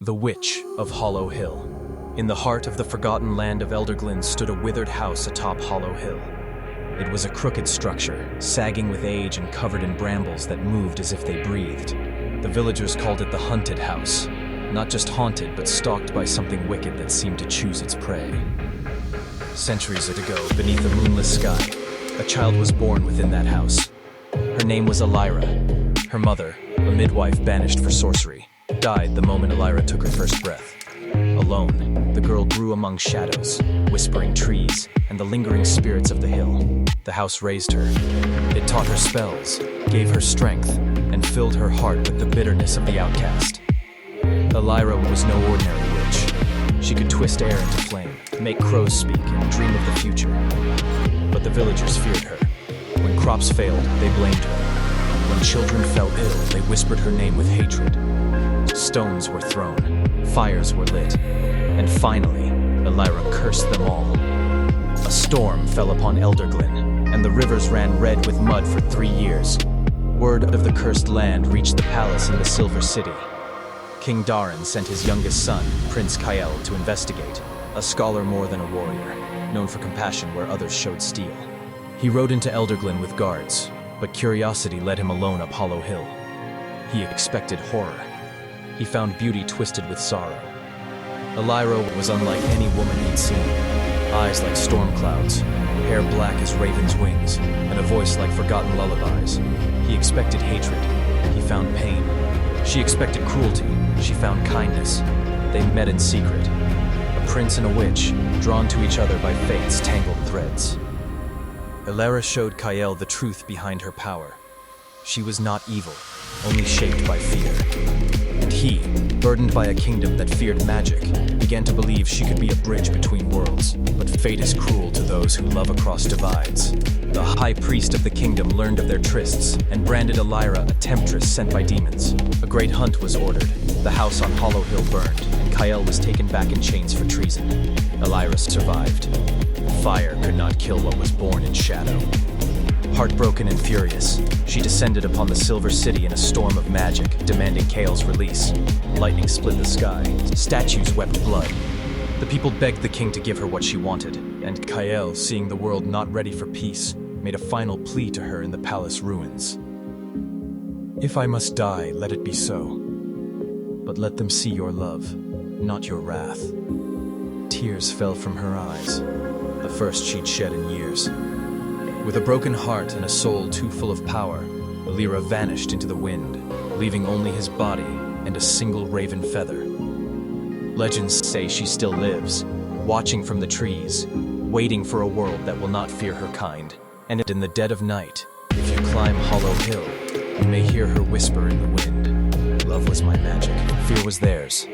The Witch of Hollow Hill. In the heart of the forgotten land of Elderglin stood a withered house atop Hollow Hill. It was a crooked structure, sagging with age and covered in brambles that moved as if they breathed. The villagers called it the Hunted House, not just haunted, but stalked by something wicked that seemed to choose its prey. Centuries ago, beneath a moonless sky, a child was born within that house. Her name was Elira. Her mother, a midwife banished for sorcery, died the moment Elira took her first breath. Alone, the girl grew among shadows, whispering trees, and the lingering spirits of the hill. The house raised her. It taught her spells, gave her strength, and filled her heart with the bitterness of the outcast. Elira was no ordinary witch. She could twist air into flame, make crows speak, and dream of the future. But the villagers feared her. When crops failed, they blamed her. When children fell ill, they whispered her name with hatred. Stones were thrown, fires were lit, and finally, Elira cursed them all. A storm fell upon Elderglin, and the rivers ran red with mud for 3 years. Word of the cursed land reached the palace in the Silver City. King Darin sent his youngest son, Prince Kael, to investigate, a scholar more than a warrior, known for compassion where others showed steel. He rode into Elderglin with guards, but curiosity led him alone up Hollow Hill. He expected horror. He found beauty twisted with sorrow. Elira was unlike any woman he'd seen. Eyes like storm clouds, hair black as raven's wings, and a voice like forgotten lullabies. He expected hatred. He found pain. She expected cruelty. She found kindness. They met in secret. A prince and a witch, drawn to each other by fate's tangled threads. Elira showed Kael the truth behind her power. She was not evil, only shaped by fear. And he, burdened by a kingdom that feared magic, began to believe she could be a bridge between worlds. But fate is cruel to those who love across divides. The high priest of the kingdom learned of their trysts and branded Elira a temptress sent by demons. A great hunt was ordered. The house on Hollow Hill burned, and Kael was taken back in chains for treason. Elira survived. Fire could not kill what was born in shadow. Heartbroken and furious, she descended upon the Silver City in a storm of magic, demanding Kael's release. Lightning split the sky. Statues wept blood. The people begged the king to give her what she wanted, and Kael, seeing the world not ready for peace, made a final plea to her in the palace ruins. "If I must die, let it be so. But let them see your love, not your wrath." Tears fell from her eyes, the first she'd shed in years. With a broken heart and a soul too full of power, Elira vanished into the wind, leaving only his body and a single raven feather. Legends say she still lives, watching from the trees, waiting for a world that will not fear her kind. And in the dead of night, if you climb Hollow Hill, you may hear her whisper in the wind. Love was my magic, fear was theirs.